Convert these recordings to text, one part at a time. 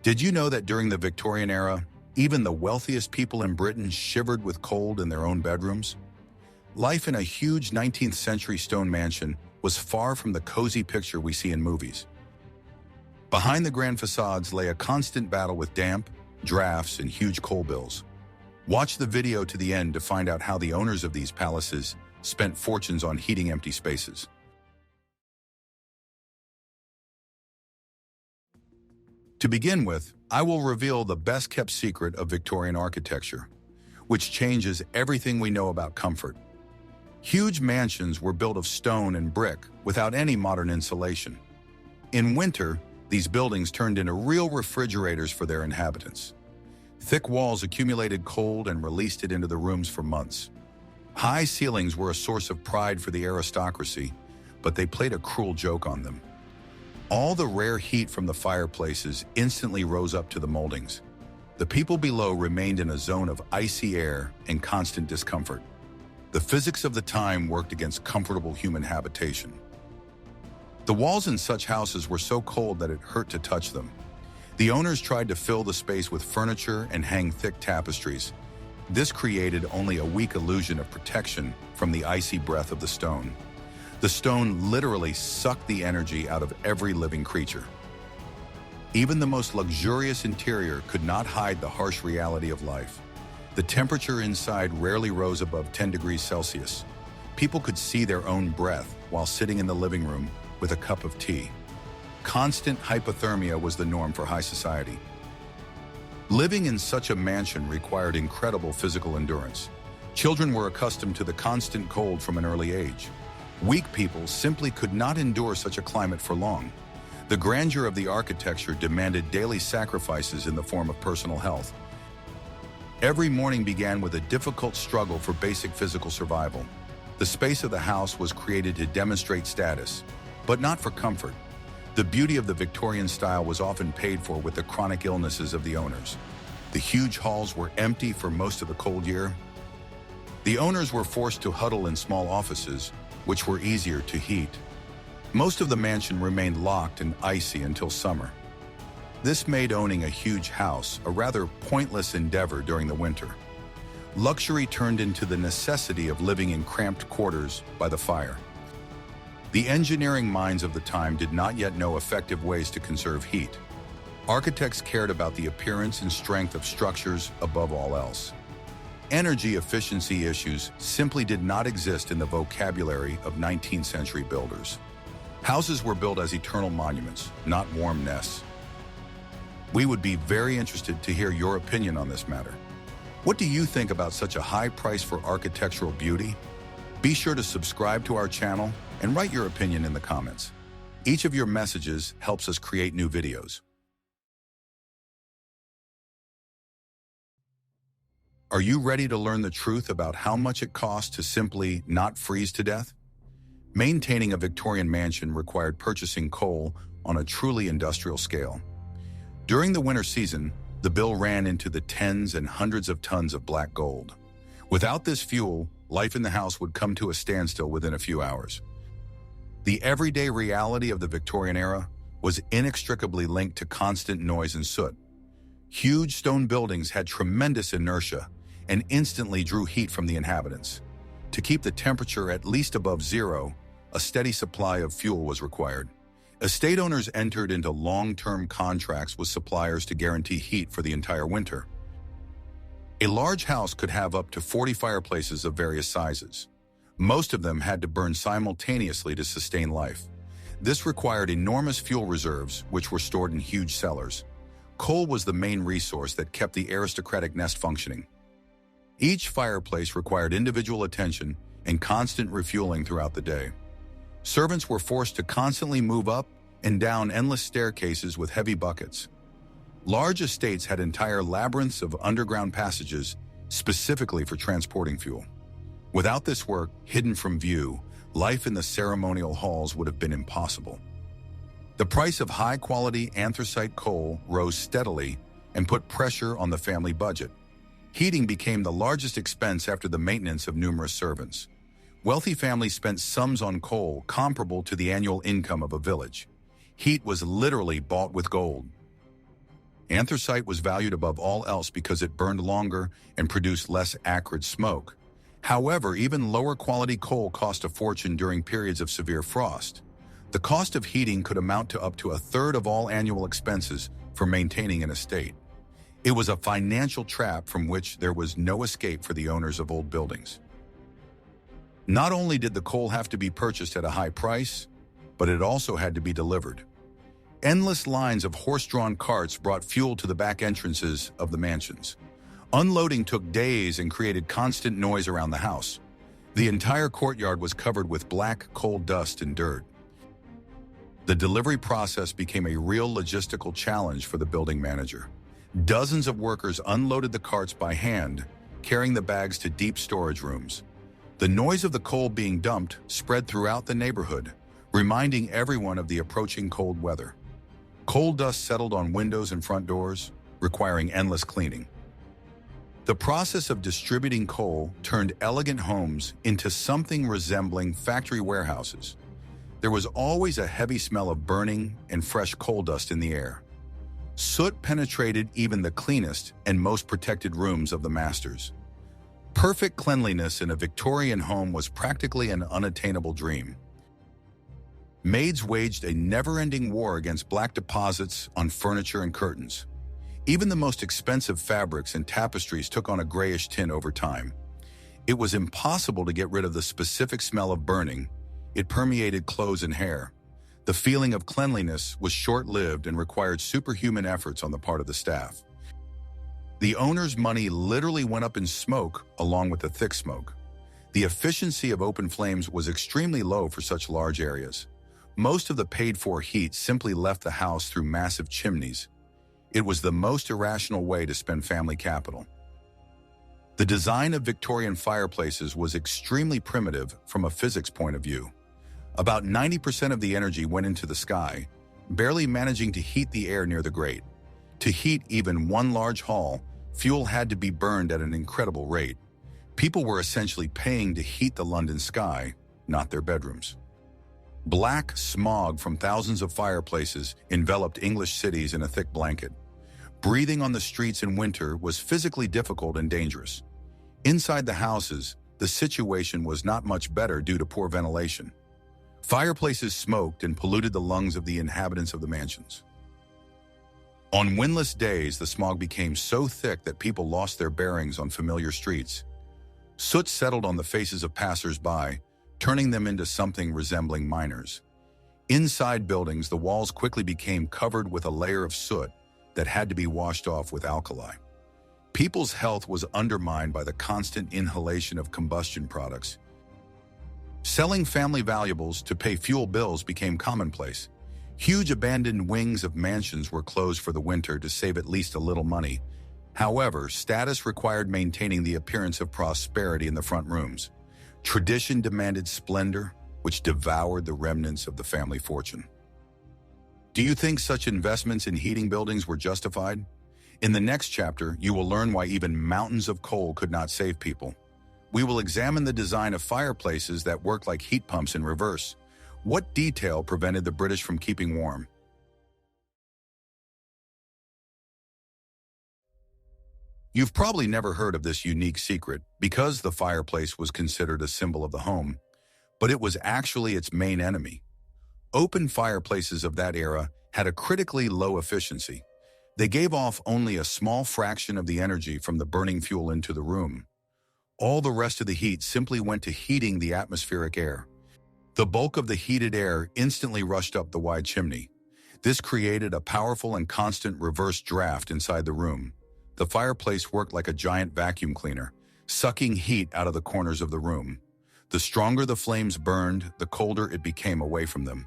Did you know that during the Victorian era, even the wealthiest people in Britain shivered with cold in their own bedrooms? Life in a huge 19th century stone mansion was far from the cozy picture we see in movies. Behind the grand facades lay a constant battle with damp, drafts, and huge coal bills. Watch the video to the end to find out how the owners of these palaces spent fortunes on heating empty spaces. To begin with, I will reveal the best-kept secret of Victorian architecture, which changes everything we know about comfort. Huge mansions were built of stone and brick without any modern insulation. In winter, these buildings turned into real refrigerators for their inhabitants. Thick walls accumulated cold and released it into the rooms for months. High ceilings were a source of pride for the aristocracy, but they played a cruel joke on them. All the rare heat from the fireplaces instantly rose up to the moldings. The people below remained in a zone of icy air and constant discomfort. The physics of the time worked against comfortable human habitation. The walls in such houses were so cold that it hurt to touch them. The owners tried to fill the space with furniture and hang thick tapestries. This created only a weak illusion of protection from the icy breath of the stone. The stone literally sucked the energy out of every living creature. Even the most luxurious interior could not hide the harsh reality of life. The temperature inside rarely rose above 10 degrees Celsius. People could see their own breath while sitting in the living room with a cup of tea. Constant hypothermia was the norm for high society. Living in such a mansion required incredible physical endurance. Children were accustomed to the constant cold from an early age. Weak people simply could not endure such a climate for long. The grandeur of the architecture demanded daily sacrifices in the form of personal health. Every morning began with a difficult struggle for basic physical survival. The space of the house was created to demonstrate status, but not for comfort. The beauty of the Victorian style was often paid for with the chronic illnesses of the owners. The huge halls were empty for most of the cold year. The owners were forced to huddle in small offices, which were easier to heat. Most of the mansion remained locked and icy until summer. This made owning a huge house a rather pointless endeavor during the winter. Luxury turned into the necessity of living in cramped quarters by the fire. The engineering minds of the time did not yet know effective ways to conserve heat. Architects cared about the appearance and strength of structures above all else. Energy efficiency issues simply did not exist in the vocabulary of 19th century builders. Houses were built as eternal monuments, not warm nests. We would be very interested to hear your opinion on this matter. What do you think about such a high price for architectural beauty? Be sure to subscribe to our channel and write your opinion in the comments. Each of your messages helps us create new videos. Are you ready to learn the truth about how much it costs to simply not freeze to death? Maintaining a Victorian mansion required purchasing coal on a truly industrial scale. During the winter season, the bill ran into the tens and hundreds of tons of black gold. Without this fuel, life in the house would come to a standstill within a few hours. The everyday reality of the Victorian era was inextricably linked to constant noise and soot. Huge stone buildings had tremendous inertia and instantly drew heat from the inhabitants. To keep the temperature at least above zero, a steady supply of fuel was required. Estate owners entered into long-term contracts with suppliers to guarantee heat for the entire winter. A large house could have up to 40 fireplaces of various sizes. Most of them had to burn simultaneously to sustain life. This required enormous fuel reserves, which were stored in huge cellars. Coal was the main resource that kept the aristocratic nest functioning. Each fireplace required individual attention and constant refueling throughout the day. Servants were forced to constantly move up and down endless staircases with heavy buckets. Large estates had entire labyrinths of underground passages specifically for transporting fuel. Without this work, hidden from view, life in the ceremonial halls would have been impossible. The price of high-quality anthracite coal rose steadily and put pressure on the family budget. Heating became the largest expense after the maintenance of numerous servants. Wealthy families spent sums on coal comparable to the annual income of a village. Heat was literally bought with gold. Anthracite was valued above all else because it burned longer and produced less acrid smoke. However, even lower quality coal cost a fortune during periods of severe frost. The cost of heating could amount to up to a third of all annual expenses for maintaining an estate. It was a financial trap from which there was no escape for the owners of old buildings. Not only did the coal have to be purchased at a high price, but it also had to be delivered. Endless lines of horse-drawn carts brought fuel to the back entrances of the mansions. Unloading took days and created constant noise around the house. The entire courtyard was covered with black coal dust and dirt. The delivery process became a real logistical challenge for the building manager. Dozens of workers unloaded the carts by hand, carrying the bags to deep storage rooms. The noise of the coal being dumped spread throughout the neighborhood, reminding everyone of the approaching cold weather. Coal dust settled on windows and front doors, requiring endless cleaning. The process of distributing coal turned elegant homes into something resembling factory warehouses. There was always a heavy smell of burning and fresh coal dust in the air. Soot penetrated even the cleanest and most protected rooms of the masters. Perfect cleanliness in a Victorian home was practically an unattainable dream. Maids waged a never-ending war against black deposits on furniture and curtains. Even the most expensive fabrics and tapestries took on a grayish tint over time. It was impossible to get rid of the specific smell of burning. It permeated clothes and hair. The feeling of cleanliness was short-lived and required superhuman efforts on the part of the staff. The owner's money literally went up in smoke along with the thick smoke. The efficiency of open flames was extremely low for such large areas. Most of the paid-for heat simply left the house through massive chimneys. It was the most irrational way to spend family capital. The design of Victorian fireplaces was extremely primitive from a physics point of view. About 90% of the energy went into the sky, barely managing to heat the air near the grate. To heat even one large hall, fuel had to be burned at an incredible rate. People were essentially paying to heat the London sky, not their bedrooms. Black smog from thousands of fireplaces enveloped English cities in a thick blanket. Breathing on the streets in winter was physically difficult and dangerous. Inside the houses, the situation was not much better due to poor ventilation. Fireplaces smoked and polluted the lungs of the inhabitants of the mansions. On windless days, the smog became so thick that people lost their bearings on familiar streets. Soot settled on the faces of passers-by, turning them into something resembling miners. Inside buildings, the walls quickly became covered with a layer of soot that had to be washed off with alkali. People's health was undermined by the constant inhalation of combustion products. Selling family valuables to pay fuel bills became commonplace. Huge abandoned wings of mansions were closed for the winter to save at least a little money. However, status required maintaining the appearance of prosperity in the front rooms. Tradition demanded splendor, which devoured the remnants of the family fortune. Do you think such investments in heating buildings were justified? In the next chapter, you will learn why even mountains of coal could not save people. We will examine the design of fireplaces that worked like heat pumps in reverse. What detail prevented the British from keeping warm? You've probably never heard of this unique secret because the fireplace was considered a symbol of the home, but it was actually its main enemy. Open fireplaces of that era had a critically low efficiency. They gave off only a small fraction of the energy from the burning fuel into the room. All the rest of the heat simply went to heating the atmospheric air. The bulk of the heated air instantly rushed up the wide chimney. This created a powerful and constant reverse draft inside the room. The fireplace worked like a giant vacuum cleaner, sucking heat out of the corners of the room. The stronger the flames burned, the colder it became away from them.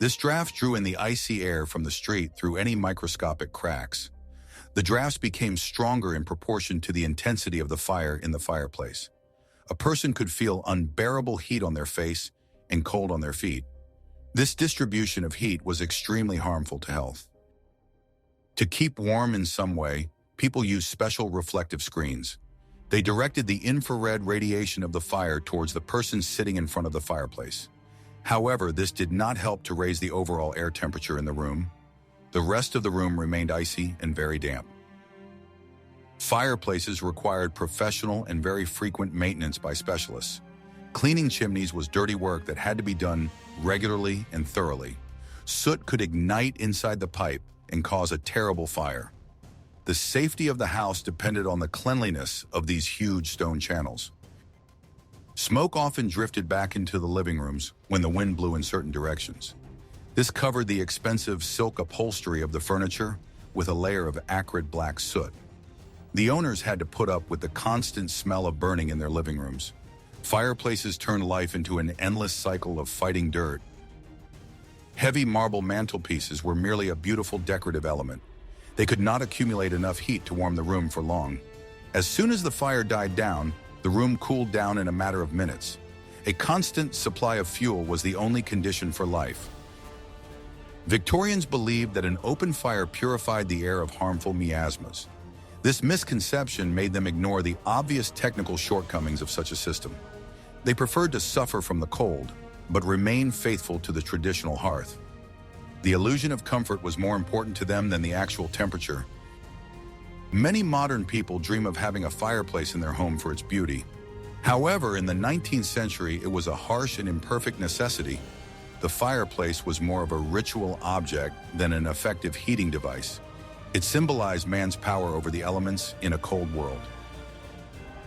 This draft drew in the icy air from the street through any microscopic cracks. The drafts became stronger in proportion to the intensity of the fire in the fireplace. A person could feel unbearable heat on their face and cold on their feet. This distribution of heat was extremely harmful to health. To keep warm in some way, people used special reflective screens. They directed the infrared radiation of the fire towards the person sitting in front of the fireplace. However, this did not help to raise the overall air temperature in the room. The rest of the room remained icy and very damp. Fireplaces required professional and very frequent maintenance by specialists. Cleaning chimneys was dirty work that had to be done regularly and thoroughly. Soot could ignite inside the pipe and cause a terrible fire. The safety of the house depended on the cleanliness of these huge stone channels. Smoke often drifted back into the living rooms when the wind blew in certain directions. This covered the expensive silk upholstery of the furniture with a layer of acrid black soot. The owners had to put up with the constant smell of burning in their living rooms. Fireplaces turned life into an endless cycle of fighting dirt. Heavy marble mantelpieces were merely a beautiful decorative element. They could not accumulate enough heat to warm the room for long. As soon as the fire died down, the room cooled down in a matter of minutes. A constant supply of fuel was the only condition for life. Victorians believed that an open fire purified the air of harmful miasmas. This misconception made them ignore the obvious technical shortcomings of such a system. They preferred to suffer from the cold, but remain faithful to the traditional hearth. The illusion of comfort was more important to them than the actual temperature. Many modern people dream of having a fireplace in their home for its beauty. However, in the 19th century, it was a harsh and imperfect necessity. The fireplace was more of a ritual object than an effective heating device. It symbolized man's power over the elements in a cold world.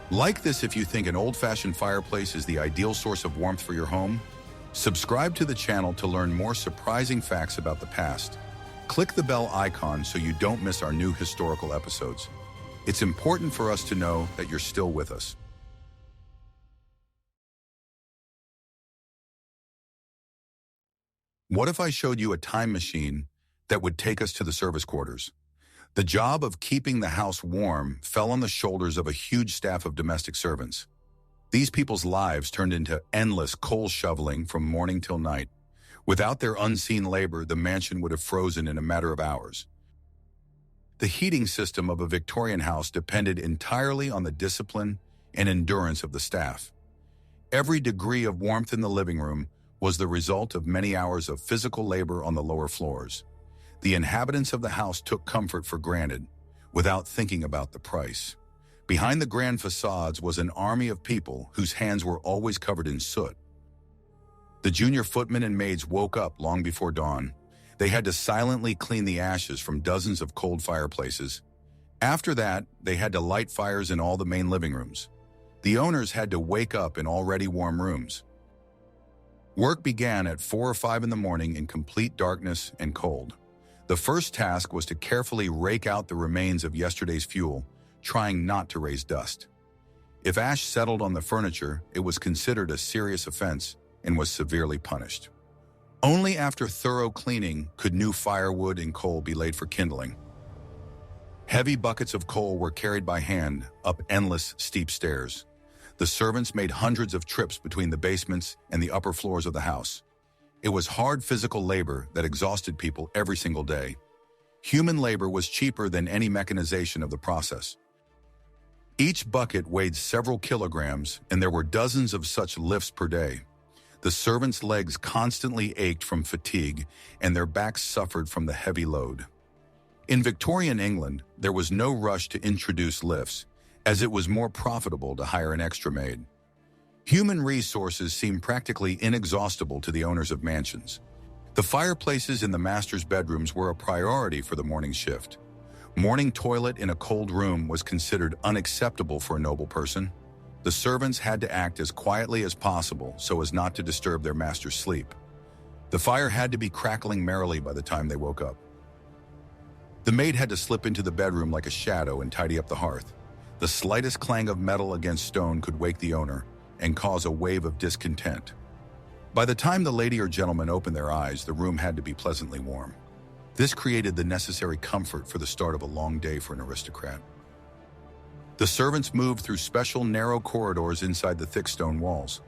Like this, if you think an old-fashioned fireplace is the ideal source of warmth for your home, subscribe to the channel to learn more surprising facts about the past. Click the bell icon so you don't miss our new historical episodes. It's important for us to know that you're still with us. What if I showed you a time machine that would take us to the service quarters? The job of keeping the house warm fell on the shoulders of a huge staff of domestic servants. These people's lives turned into endless coal shoveling from morning till night. Without their unseen labor, the mansion would have frozen in a matter of hours. The heating system of a Victorian house depended entirely on the discipline and endurance of the staff. Every degree of warmth in the living room was the result of many hours of physical labor on the lower floors. The inhabitants of the house took comfort for granted, without thinking about the price. Behind the grand facades was an army of people whose hands were always covered in soot. The junior footmen and maids woke up long before dawn. They had to silently clean the ashes from dozens of cold fireplaces. After that, they had to light fires in all the main living rooms. The owners had to wake up in already warm rooms. Work began at 4 or 5 in the morning in complete darkness and cold. The first task was to carefully rake out the remains of yesterday's fuel, trying not to raise dust. If ash settled on the furniture, it was considered a serious offense and was severely punished. Only after thorough cleaning could new firewood and coal be laid for kindling. Heavy buckets of coal were carried by hand up endless, steep stairs. The servants made hundreds of trips between the basements and the upper floors of the house. It was hard physical labor that exhausted people every single day. Human labor was cheaper than any mechanization of the process. Each bucket weighed several kilograms, and there were dozens of such lifts per day. The servants' legs constantly ached from fatigue, and their backs suffered from the heavy load. In Victorian England, there was no rush to introduce lifts, as it was more profitable to hire an extra maid. Human resources seemed practically inexhaustible to the owners of mansions. The fireplaces in the master's bedrooms were a priority for the morning shift. Morning toilet in a cold room was considered unacceptable for a noble person. The servants had to act as quietly as possible so as not to disturb their master's sleep. The fire had to be crackling merrily by the time they woke up. The maid had to slip into the bedroom like a shadow and tidy up the hearth. The slightest clang of metal against stone could wake the owner and cause a wave of discontent. By the time the lady or gentleman opened their eyes, the room had to be pleasantly warm. This created the necessary comfort for the start of a long day for an aristocrat. The servants moved through special narrow corridors inside the thick stone walls.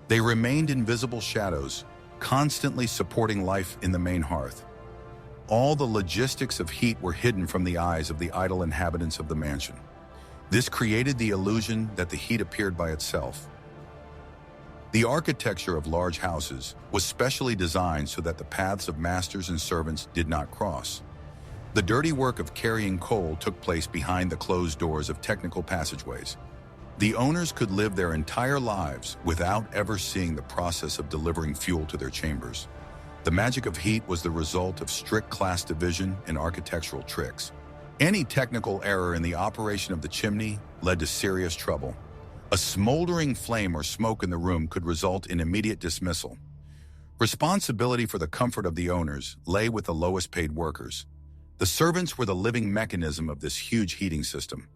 They remained invisible shadows, constantly supporting life in the main hearth. All the logistics of heat were hidden from the eyes of the idle inhabitants of the mansion. This created the illusion that the heat appeared by itself. The architecture of large houses was specially designed so that the paths of masters and servants did not cross. The dirty work of carrying coal took place behind the closed doors of technical passageways. The owners could live their entire lives without ever seeing the process of delivering fuel to their chambers. The magic of heat was the result of strict class division and architectural tricks. Any technical error in the operation of the chimney led to serious trouble. A smoldering flame or smoke in the room could result in immediate dismissal. Responsibility for the comfort of the owners lay with the lowest paid workers. The servants were the living mechanism of this huge heating system.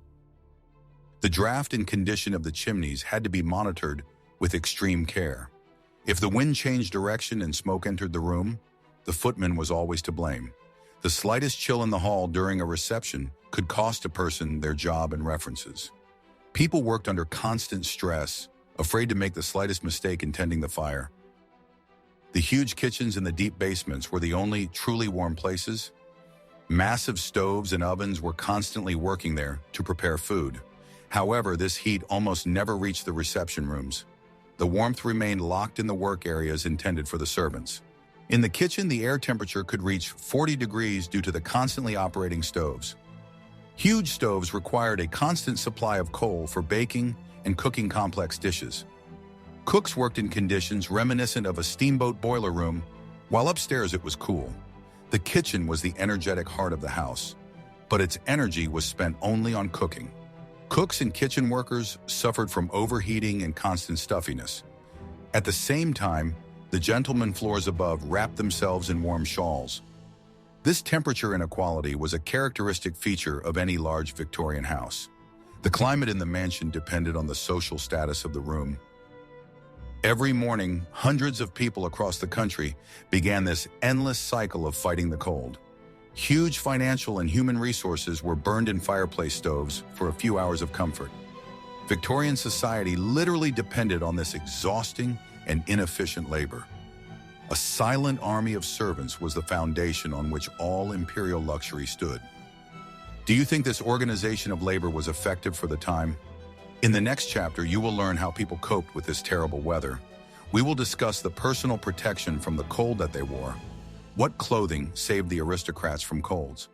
The draft and condition of the chimneys had to be monitored with extreme care. If the wind changed direction and smoke entered the room, the footman was always to blame. The slightest chill in the hall during a reception could cost a person their job and references. People worked under constant stress, afraid to make the slightest mistake in tending the fire. The huge kitchens and the deep basements were the only truly warm places. Massive stoves and ovens were constantly working there to prepare food. However, this heat almost never reached the reception rooms. The warmth remained locked in the work areas intended for the servants. In the kitchen, the air temperature could reach 40 degrees due to the constantly operating stoves. Huge stoves required a constant supply of coal for baking and cooking complex dishes. Cooks worked in conditions reminiscent of a steamboat boiler room, while upstairs it was cool. The kitchen was the energetic heart of the house, but its energy was spent only on cooking. Cooks and kitchen workers suffered from overheating and constant stuffiness. At the same time, the gentlemen floors above wrapped themselves in warm shawls. This temperature inequality was a characteristic feature of any large Victorian house. The climate in the mansion depended on the social status of the room. Every morning, hundreds of people across the country began this endless cycle of fighting the cold. Huge financial and human resources were burned in fireplace stoves for a few hours of comfort. Victorian society literally depended on this exhausting and inefficient labor. A silent army of servants was the foundation on which all imperial luxury stood. Do you think this organization of labor was effective for the time? In the next chapter, you will learn how people coped with this terrible weather. We will discuss the personal protection from the cold that they wore. What clothing saved the aristocrats from colds?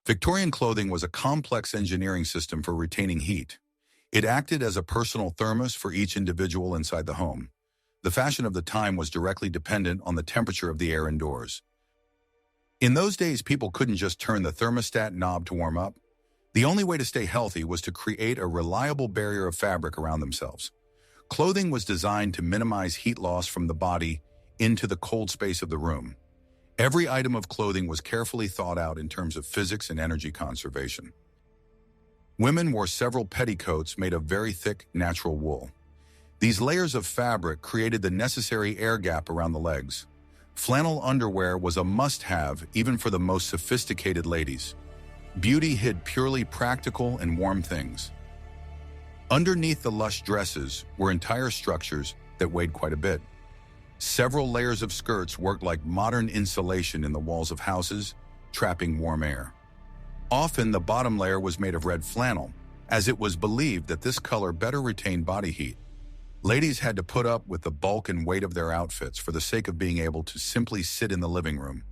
Victorian clothing was a complex engineering system for retaining heat. It acted as a personal thermos for each individual inside the home. The fashion of the time was directly dependent on the temperature of the air indoors. In those days, people couldn't just turn the thermostat knob to warm up. The only way to stay healthy was to create a reliable barrier of fabric around themselves. Clothing was designed to minimize heat loss from the body into the cold space of the room. Every item of clothing was carefully thought out in terms of physics and energy conservation. Women wore several petticoats made of very thick, natural wool. These layers of fabric created the necessary air gap around the legs. Flannel underwear was a must-have even for the most sophisticated ladies. Beauty hid purely practical and warm things. Underneath the lush dresses were entire structures that weighed quite a bit. Several layers of skirts worked like modern insulation in the walls of houses, trapping warm air. Often the bottom layer was made of red flannel, as it was believed that this color better retained body heat. Ladies had to put up with the bulk and weight of their outfits for the sake of being able to simply sit in the living room.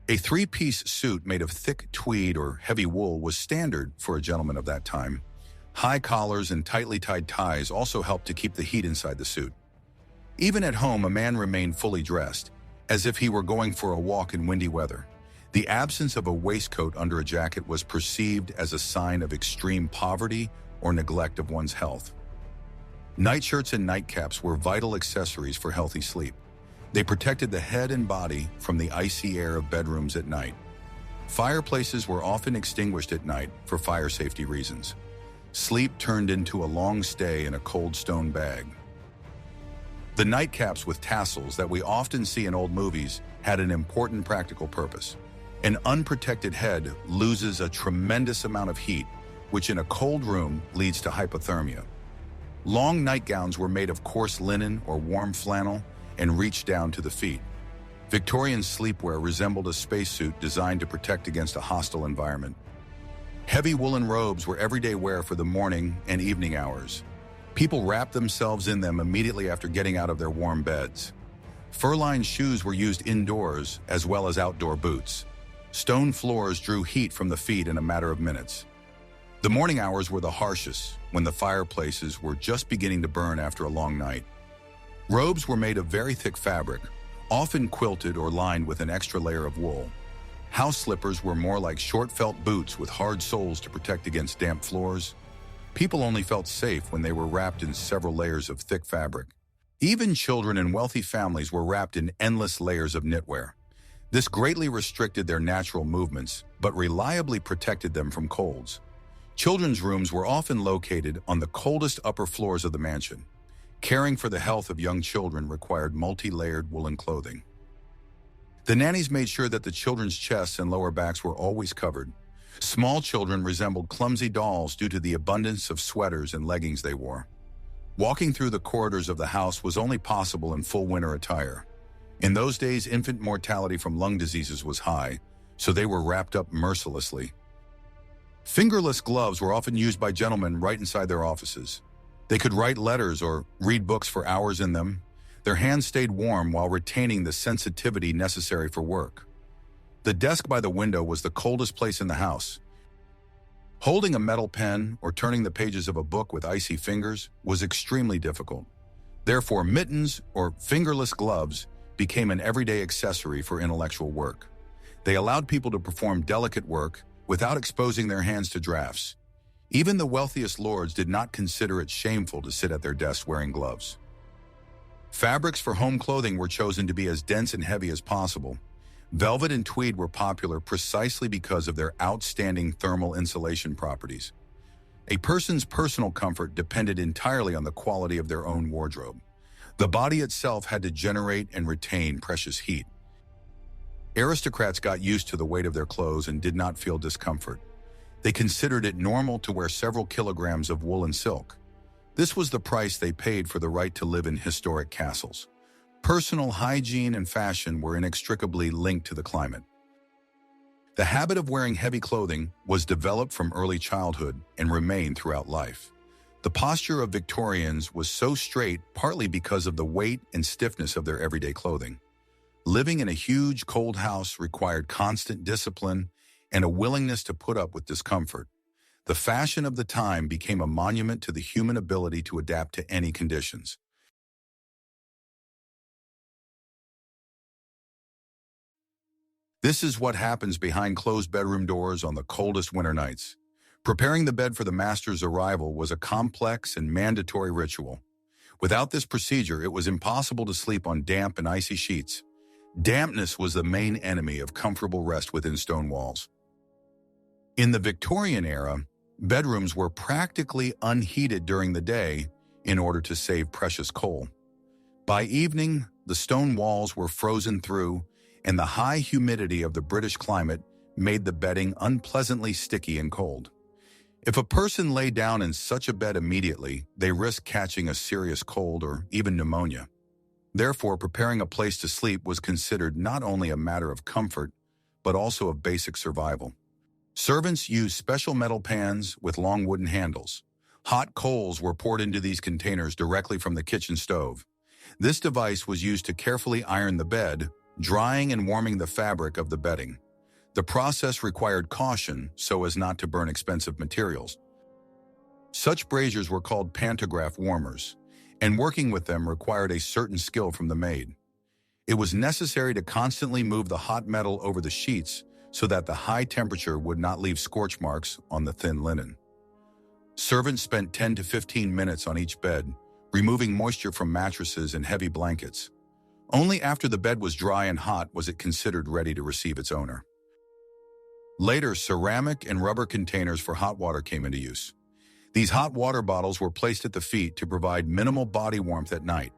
A three-piece suit made of thick tweed or heavy wool was standard for a gentleman of that time. High collars and tightly tied ties also helped to keep the heat inside the suit. Even at home, a man remained fully dressed, as if he were going for a walk in windy weather. The absence of a waistcoat under a jacket was perceived as a sign of extreme poverty or neglect of one's health. Nightshirts and nightcaps were vital accessories for healthy sleep. They protected the head and body from the icy air of bedrooms at night. Fireplaces were often extinguished at night for fire safety reasons. Sleep turned into a long stay in a cold stone bag. The nightcaps with tassels that we often see in old movies had an important practical purpose. An unprotected head loses a tremendous amount of heat, which in a cold room leads to hypothermia. Long nightgowns were made of coarse linen or warm flannel and reached down to the feet. Victorian sleepwear resembled a spacesuit designed to protect against a hostile environment. Heavy woolen robes were everyday wear for the morning and evening hours. People wrapped themselves in them immediately after getting out of their warm beds. Fur-lined shoes were used indoors as well as outdoor boots. Stone floors drew heat from the feet in a matter of minutes. The morning hours were the harshest, when the fireplaces were just beginning to burn after a long night. Robes were made of very thick fabric, often quilted or lined with an extra layer of wool. House slippers were more like short felt boots with hard soles to protect against damp floors. People only felt safe when they were wrapped in several layers of thick fabric. Even children in wealthy families were wrapped in endless layers of knitwear. This greatly restricted their natural movements, but reliably protected them from colds. Children's rooms were often located on the coldest upper floors of the mansion. Caring for the health of young children required multi-layered woolen clothing. The nannies made sure that the children's chests and lower backs were always covered. Small children resembled clumsy dolls due to the abundance of sweaters and leggings they wore. Walking through the corridors of the house was only possible in full winter attire. In those days, infant mortality from lung diseases was high, so they were wrapped up mercilessly. Fingerless gloves were often used by gentlemen right inside their offices. They could write letters or read books for hours in them. Their hands stayed warm while retaining the sensitivity necessary for work. The desk by the window was the coldest place in the house. Holding a metal pen or turning the pages of a book with icy fingers was extremely difficult. Therefore, mittens or fingerless gloves became an everyday accessory for intellectual work. They allowed people to perform delicate work without exposing their hands to drafts. Even the wealthiest lords did not consider it shameful to sit at their desks wearing gloves. Fabrics for home clothing were chosen to be as dense and heavy as possible. Velvet and tweed were popular precisely because of their outstanding thermal insulation properties. A person's personal comfort depended entirely on the quality of their own wardrobe. The body itself had to generate and retain precious heat. Aristocrats got used to the weight of their clothes and did not feel discomfort. They considered it normal to wear several kilograms of wool and silk. This was the price they paid for the right to live in historic castles. Personal hygiene and fashion were inextricably linked to the climate. The habit of wearing heavy clothing was developed from early childhood and remained throughout life. The posture of Victorians was so straight partly because of the weight and stiffness of their everyday clothing. Living in a huge, cold house required constant discipline and a willingness to put up with discomfort. The fashion of the time became a monument to the human ability to adapt to any conditions. This is what happens behind closed bedroom doors on the coldest winter nights. Preparing the bed for the master's arrival was a complex and mandatory ritual. Without this procedure, it was impossible to sleep on damp and icy sheets. Dampness was the main enemy of comfortable rest within stone walls. In the Victorian era, bedrooms were practically unheated during the day in order to save precious coal. By evening, the stone walls were frozen through, and the high humidity of the British climate made the bedding unpleasantly sticky and cold. If a person lay down in such a bed immediately, they risked catching a serious cold or even pneumonia. Therefore, preparing a place to sleep was considered not only a matter of comfort, but also of basic survival. Servants used special metal pans with long wooden handles. Hot coals were poured into these containers directly from the kitchen stove. This device was used to carefully iron the bed, drying and warming the fabric of the bedding. The process required caution so as not to burn expensive materials. Such braziers were called pantograph warmers, and working with them required a certain skill from the maid. It was necessary to constantly move the hot metal over the sheets so that the high temperature would not leave scorch marks on the thin linen. Servants spent 10 to 15 minutes on each bed, removing moisture from mattresses and heavy blankets. Only after the bed was dry and hot was it considered ready to receive its owner. Later, ceramic and rubber containers for hot water came into use. These hot water bottles were placed at the feet to provide minimal body warmth at night.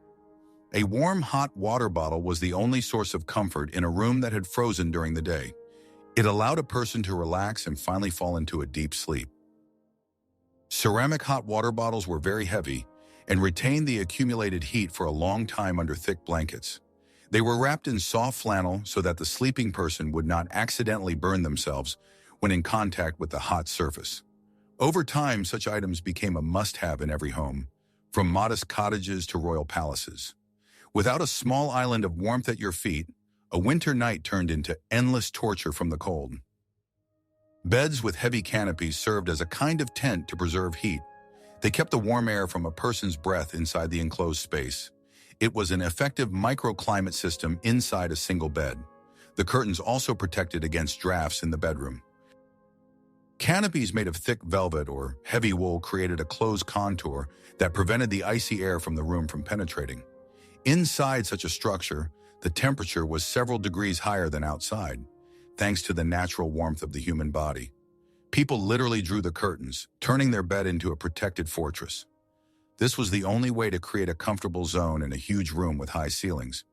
A warm, hot water bottle was the only source of comfort in a room that had frozen during the day. It allowed a person to relax and finally fall into a deep sleep. Ceramic hot water bottles were very heavy and retained the accumulated heat for a long time under thick blankets. They were wrapped in soft flannel so that the sleeping person would not accidentally burn themselves when in contact with the hot surface. Over time, such items became a must-have in every home, from modest cottages to royal palaces. Without a small island of warmth at your feet, a winter night turned into endless torture from the cold. Beds with heavy canopies served as a kind of tent to preserve heat. They kept the warm air from a person's breath inside the enclosed space. It was an effective microclimate system inside a single bed. The curtains also protected against drafts in the bedroom. Canopies made of thick velvet or heavy wool created a closed contour that prevented the icy air from the room from penetrating. Inside such a structure, the temperature was several degrees higher than outside, thanks to the natural warmth of the human body. People literally drew the curtains, turning their bed into a protected fortress. This was the only way to create a comfortable zone in a huge room with high ceilings.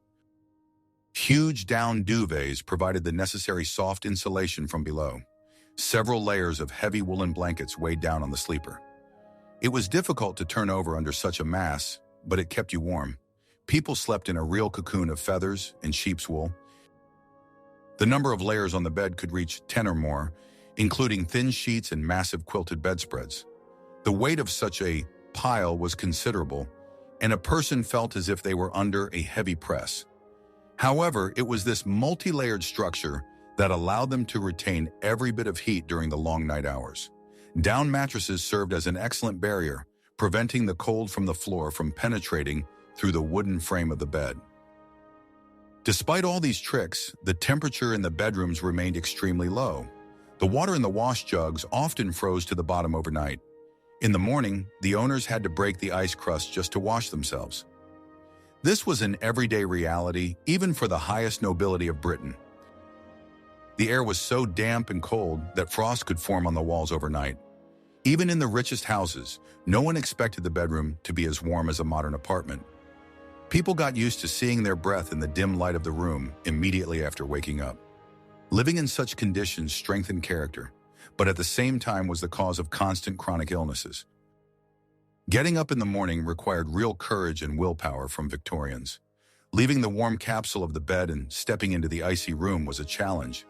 Huge down duvets provided the necessary soft insulation from below. Several layers of heavy woolen blankets weighed down on the sleeper. It was difficult to turn over under such a mass, but it kept you warm. People slept in a real cocoon of feathers and sheep's wool. The number of layers on the bed could reach 10 or more, including thin sheets and massive quilted bedspreads. The weight of such a pile was considerable, and a person felt as if they were under a heavy press. However, it was this multi-layered structure that allowed them to retain every bit of heat during the long night hours. Down mattresses served as an excellent barrier, preventing the cold from the floor from penetrating through the wooden frame of the bed. Despite all these tricks, the temperature in the bedrooms remained extremely low. The water in the wash jugs often froze to the bottom overnight. In the morning, the owners had to break the ice crust just to wash themselves. This was an everyday reality, even for the highest nobility of Britain. The air was so damp and cold that frost could form on the walls overnight. Even in the richest houses, no one expected the bedroom to be as warm as a modern apartment. People got used to seeing their breath in the dim light of the room immediately after waking up. Living in such conditions strengthened character, but at the same time was the cause of constant chronic illnesses. Getting up in the morning required real courage and willpower from Victorians. Leaving the warm capsule of the bed and stepping into the icy room was a challenge.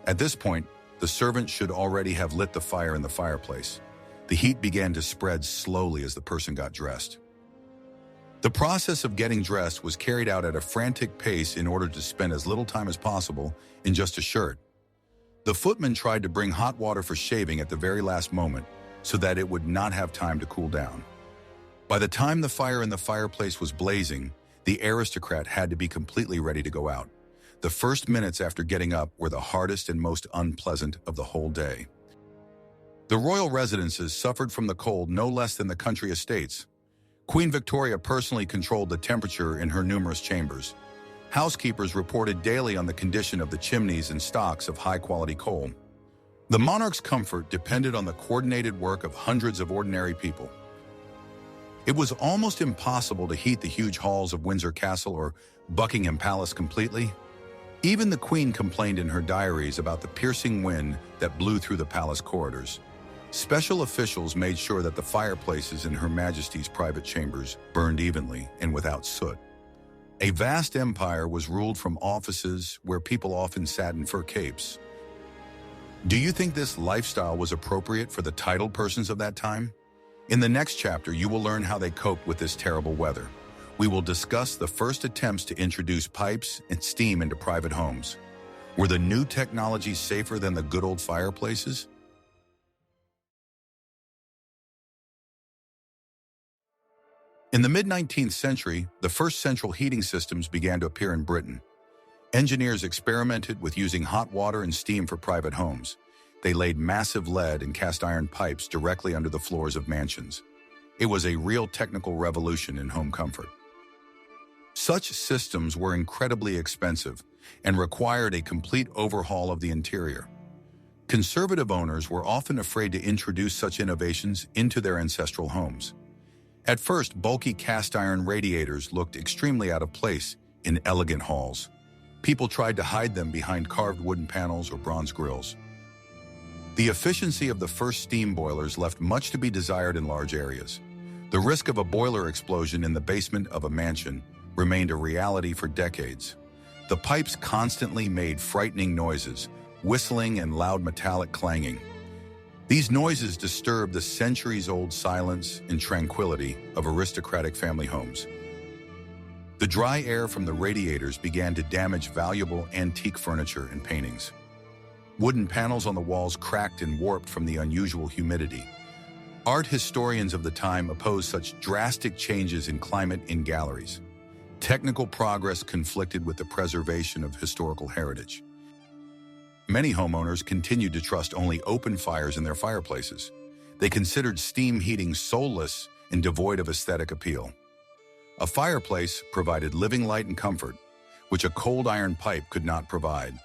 At this point, the servant should already have lit the fire in the fireplace. The heat began to spread slowly as the person got dressed. The process of getting dressed was carried out at a frantic pace in order to spend as little time as possible in just a shirt. The footman tried to bring hot water for shaving at the very last moment so that it would not have time to cool down. By the time the fire in the fireplace was blazing, the aristocrat had to be completely ready to go out. The first minutes after getting up were the hardest and most unpleasant of the whole day. The royal residences suffered from the cold no less than the country estates. Queen Victoria personally controlled the temperature in her numerous chambers. Housekeepers reported daily on the condition of the chimneys and stocks of high-quality coal. The monarch's comfort depended on the coordinated work of hundreds of ordinary people. It was almost impossible to heat the huge halls of Windsor Castle or Buckingham Palace completely. Even the Queen complained in her diaries about the piercing wind that blew through the palace corridors. Special officials made sure that the fireplaces in Her Majesty's private chambers burned evenly and without soot. A vast empire was ruled from offices where people often sat in fur capes. Do you think this lifestyle was appropriate for the titled persons of that time? In the next chapter, you will learn how they coped with this terrible weather. We will discuss the first attempts to introduce pipes and steam into private homes. Were the new technologies safer than the good old fireplaces? In the mid-19th century, the first central heating systems began to appear in Britain. Engineers experimented with using hot water and steam for private homes. They laid massive lead and cast iron pipes directly under the floors of mansions. It was a real technical revolution in home comfort. Such systems were incredibly expensive and required a complete overhaul of the interior. Conservative owners were often afraid to introduce such innovations into their ancestral homes. At first, bulky cast iron radiators looked extremely out of place in elegant halls. People tried to hide them behind carved wooden panels or bronze grills. The efficiency of the first steam boilers left much to be desired in large areas. The risk of a boiler explosion in the basement of a mansion remained a reality for decades. The pipes constantly made frightening noises, whistling and loud metallic clanging. These noises disturbed the centuries-old silence and tranquility of aristocratic family homes. The dry air from the radiators began to damage valuable antique furniture and paintings. Wooden panels on the walls cracked and warped from the unusual humidity. Art historians of the time opposed such drastic changes in climate in galleries. Technical progress conflicted with the preservation of historical heritage. Many homeowners continued to trust only open fires in their fireplaces. They considered steam heating soulless and devoid of aesthetic appeal. A fireplace provided living light and comfort, which a cold iron pipe could not provide.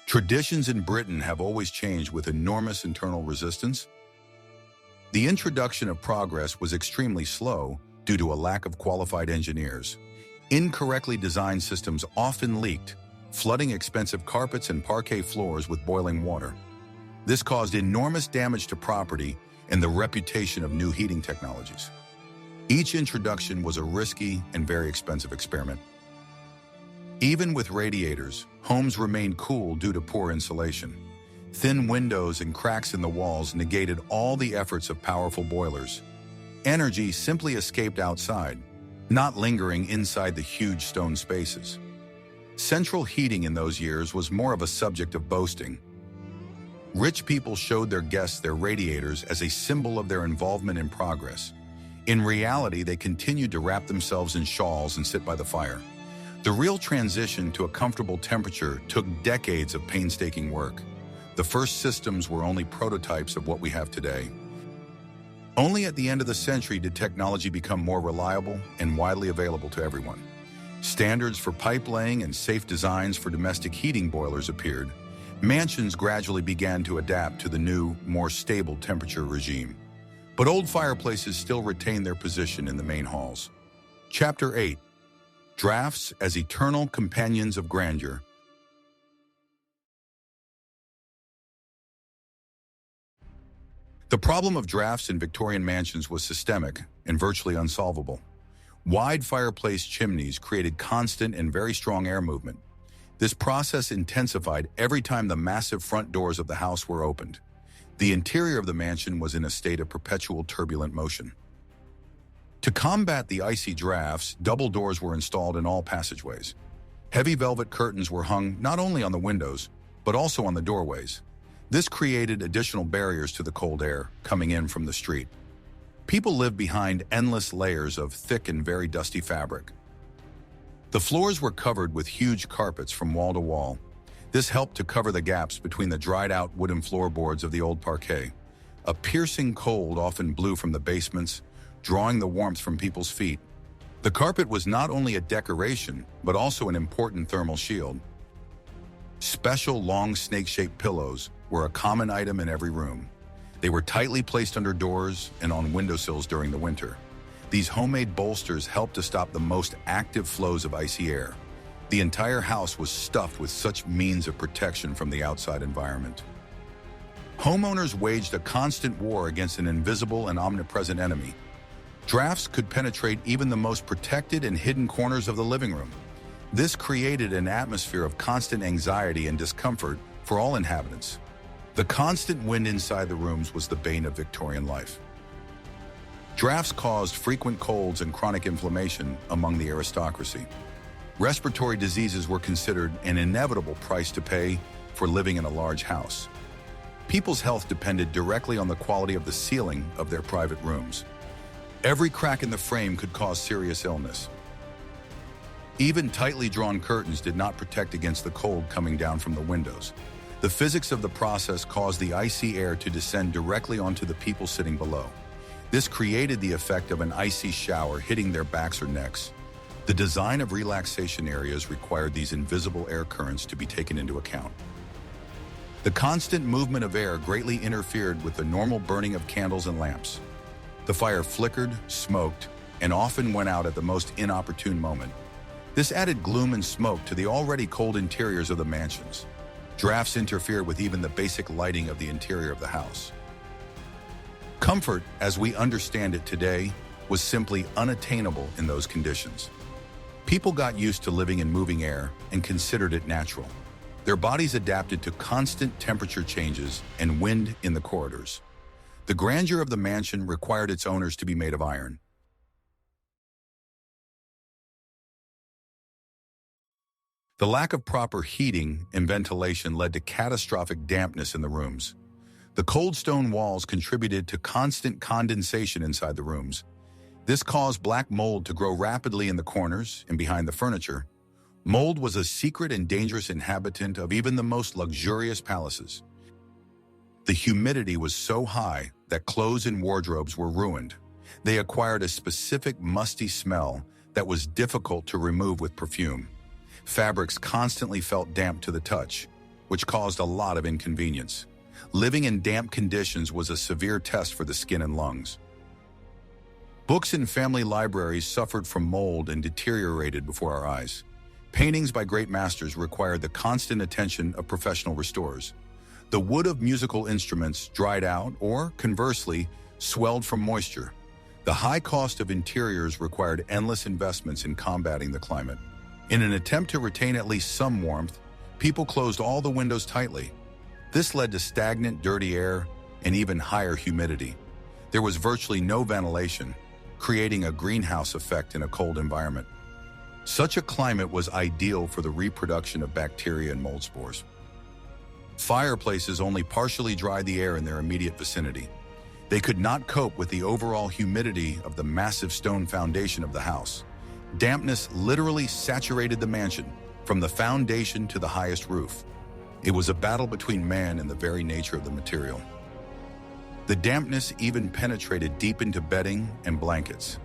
Traditions in Britain have always changed with enormous internal resistance. The introduction of progress was extremely slow due to a lack of qualified engineers. Incorrectly designed systems often leaked, flooding expensive carpets and parquet floors with boiling water. This caused enormous damage to property and the reputation of new heating technologies. Each introduction was a risky and very expensive experiment. Even with radiators, homes remained cool due to poor insulation. Thin windows and cracks in the walls negated all the efforts of powerful boilers. Energy simply escaped outside, not lingering inside the huge stone spaces. Central heating in those years was more of a subject of boasting. Rich people showed their guests their radiators as a symbol of their involvement in progress. In reality, they continued to wrap themselves in shawls and sit by the fire. The real transition to a comfortable temperature took decades of painstaking work. The first systems were only prototypes of what we have today. Only at the end of the century did technology become more reliable and widely available to everyone. Standards for pipe laying and safe designs for domestic heating boilers appeared. Mansions gradually began to adapt to the new, more stable temperature regime. But old fireplaces still retain their position in the main halls. Chapter 8. Drafts as Eternal Companions of Grandeur. The problem of drafts in Victorian mansions was systemic and virtually unsolvable. Wide fireplace chimneys created constant and very strong air movement. This process intensified every time the massive front doors of the house were opened. The interior of the mansion was in a state of perpetual turbulent motion. To combat the icy drafts, double doors were installed in all passageways. Heavy velvet curtains were hung not only on the windows, but also on the doorways. This created additional barriers to the cold air coming in from the street. People lived behind endless layers of thick and very dusty fabric. The floors were covered with huge carpets from wall to wall. This helped to cover the gaps between the dried-out wooden floorboards of the old parquet. A piercing cold often blew from the basements, drawing the warmth from people's feet. The carpet was not only a decoration, but also an important thermal shield. Special long snake-shaped pillows were a common item in every room. They were tightly placed under doors and on windowsills during the winter. These homemade bolsters helped to stop the most active flows of icy air. The entire house was stuffed with such means of protection from the outside environment. Homeowners waged a constant war against an invisible and omnipresent enemy. Drafts could penetrate even the most protected and hidden corners of the living room. This created an atmosphere of constant anxiety and discomfort for all inhabitants. The constant wind inside the rooms was the bane of Victorian life. Drafts caused frequent colds and chronic inflammation among the aristocracy. Respiratory diseases were considered an inevitable price to pay for living in a large house. People's health depended directly on the quality of the ceiling of their private rooms. Every crack in the frame could cause serious illness. Even tightly drawn curtains did not protect against the cold coming down from the windows. The physics of the process caused the icy air to descend directly onto the people sitting below. This created the effect of an icy shower hitting their backs or necks. The design of relaxation areas required these invisible air currents to be taken into account. The constant movement of air greatly interfered with the normal burning of candles and lamps. The fire flickered, smoked, and often went out at the most inopportune moment. This added gloom and smoke to the already cold interiors of the mansions. Drafts interfered with even the basic lighting of the interior of the house. Comfort, as we understand it today, was simply unattainable in those conditions. People got used to living in moving air and considered it natural. Their bodies adapted to constant temperature changes and wind in the corridors. The grandeur of the mansion required its owners to be made of iron. The lack of proper heating and ventilation led to catastrophic dampness in the rooms. The cold stone walls contributed to constant condensation inside the rooms. This caused black mold to grow rapidly in the corners and behind the furniture. Mold was a secret and dangerous inhabitant of even the most luxurious palaces. The humidity was so high that clothes and wardrobes were ruined. They acquired a specific musty smell that was difficult to remove with perfume. Fabrics constantly felt damp to the touch, which caused a lot of inconvenience. Living in damp conditions was a severe test for the skin and lungs. Books in family libraries suffered from mold and deteriorated before our eyes. Paintings by great masters required the constant attention of professional restorers. The wood of musical instruments dried out or, conversely, swelled from moisture. The high cost of interiors required endless investments in combating the climate. In an attempt to retain at least some warmth, people closed all the windows tightly. This led to stagnant, dirty air and even higher humidity. There was virtually no ventilation, creating a greenhouse effect in a cold environment. Such a climate was ideal for the reproduction of bacteria and mold spores. Fireplaces only partially dried the air in their immediate vicinity. They could not cope with the overall humidity of the massive stone foundation of the house. Dampness literally saturated the mansion, from the foundation to the highest roof. It was a battle between man and the very nature of the material. The dampness even penetrated deep into bedding and blankets.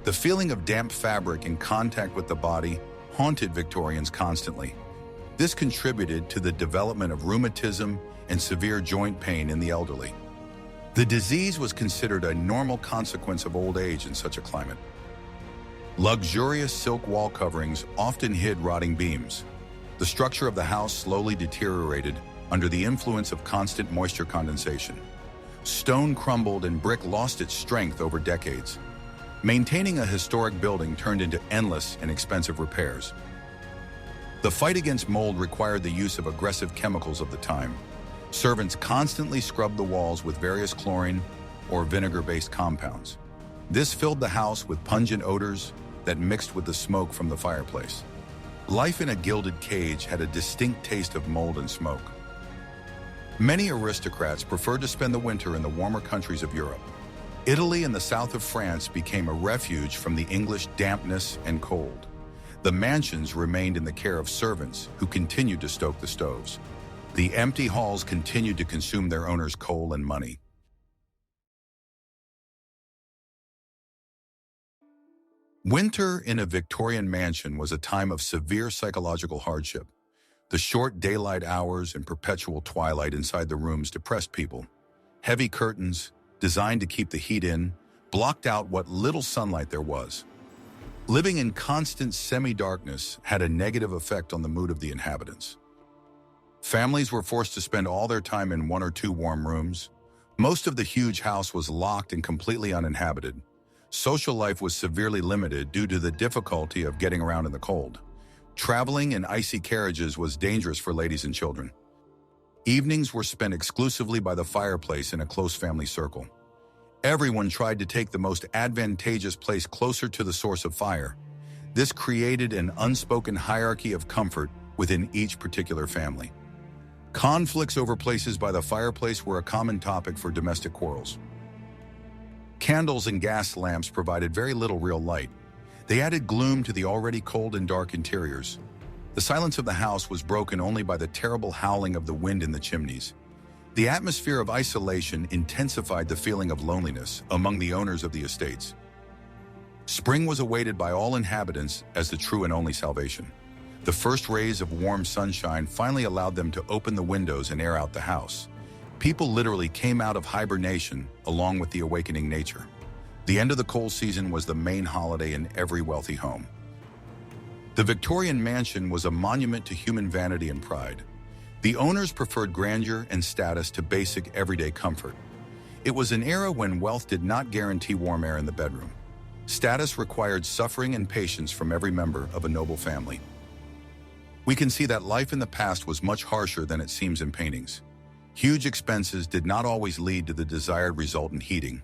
The feeling of damp fabric in contact with the body haunted Victorians constantly. This contributed to the development of rheumatism and severe joint pain in the elderly. The disease was considered a normal consequence of old age in such a climate. Luxurious silk wall coverings often hid rotting beams. The structure of the house slowly deteriorated under the influence of constant moisture condensation. Stone crumbled and brick lost its strength over decades. Maintaining a historic building turned into endless and expensive repairs. The fight against mold required the use of aggressive chemicals of the time. Servants constantly scrubbed the walls with various chlorine or vinegar-based compounds. This filled the house with pungent odors that mixed with the smoke from the fireplace. Life in a gilded cage had a distinct taste of mold and smoke. Many aristocrats preferred to spend the winter in the warmer countries of Europe. Italy and the south of France became a refuge from the English dampness and cold. The mansions remained in the care of servants who continued to stoke the stoves. The empty halls continued to consume their owners' coal and money. Winter in a Victorian mansion was a time of severe psychological hardship. The short daylight hours and perpetual twilight inside the rooms depressed people. Heavy curtains, designed to keep the heat in, blocked out what little sunlight there was. Living in constant semi-darkness had a negative effect on the mood of the inhabitants. Families were forced to spend all their time in one or two warm rooms. Most of the huge house was locked and completely uninhabited. Social life was severely limited due to the difficulty of getting around in the cold. Traveling in icy carriages was dangerous for ladies and children. Evenings were spent exclusively by the fireplace in a close family circle. Everyone tried to take the most advantageous place closer to the source of fire. This created an unspoken hierarchy of comfort within each particular family. Conflicts over places by the fireplace were a common topic for domestic quarrels. Candles and gas lamps provided very little real light. They added gloom to the already cold and dark interiors. The silence of the house was broken only by the terrible howling of the wind in the chimneys. The atmosphere of isolation intensified the feeling of loneliness among the owners of the estates. Spring was awaited by all inhabitants as the true and only salvation. The first rays of warm sunshine finally allowed them to open the windows and air out the house. People literally came out of hibernation along with the awakening nature. The end of the cold season was the main holiday in every wealthy home. The Victorian mansion was a monument to human vanity and pride. The owners preferred grandeur and status to basic everyday comfort. It was an era when wealth did not guarantee warm air in the bedroom. Status required suffering and patience from every member of a noble family. We can see that life in the past was much harsher than it seems in paintings. Huge expenses did not always lead to the desired result in heating.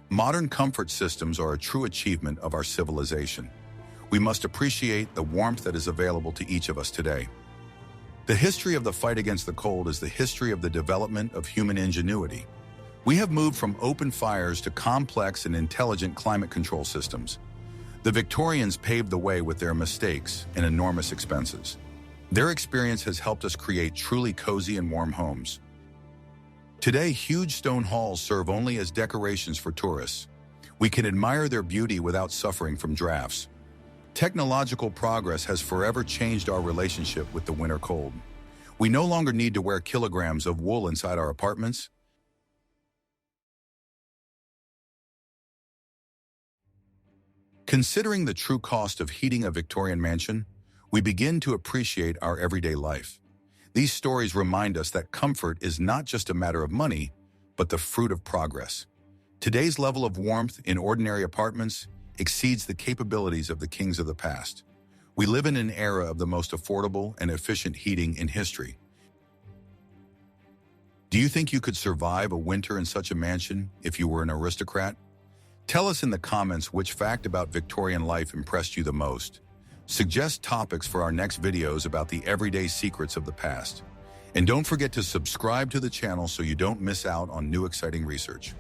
Modern comfort systems are a true achievement of our civilization. we must appreciate the warmth that is available to each of us today. The history of the fight against the cold is the history of the development of human ingenuity. We have moved from open fires to complex and intelligent climate control systems. The Victorians paved the way with their mistakes and enormous expenses. Their experience has helped us create truly cozy and warm homes. Today, huge stone halls serve only as decorations for tourists. We can admire their beauty without suffering from drafts. Technological progress has forever changed our relationship with the winter cold. We no longer need to wear kilograms of wool inside our apartments. Considering the true cost of heating a Victorian mansion, we begin to appreciate our everyday life. These stories remind us that comfort is not just a matter of money, but the fruit of progress. Today's level of warmth in ordinary apartments exceeds the capabilities of the kings of the past. We live in an era of the most affordable and efficient heating in history. Do you think you could survive a winter in such a mansion if you were an aristocrat? Tell us in the comments which fact about Victorian life impressed you the most. Suggest topics for our next videos about the everyday secrets of the past. And don't forget to subscribe to the channel so you don't miss out on new exciting research.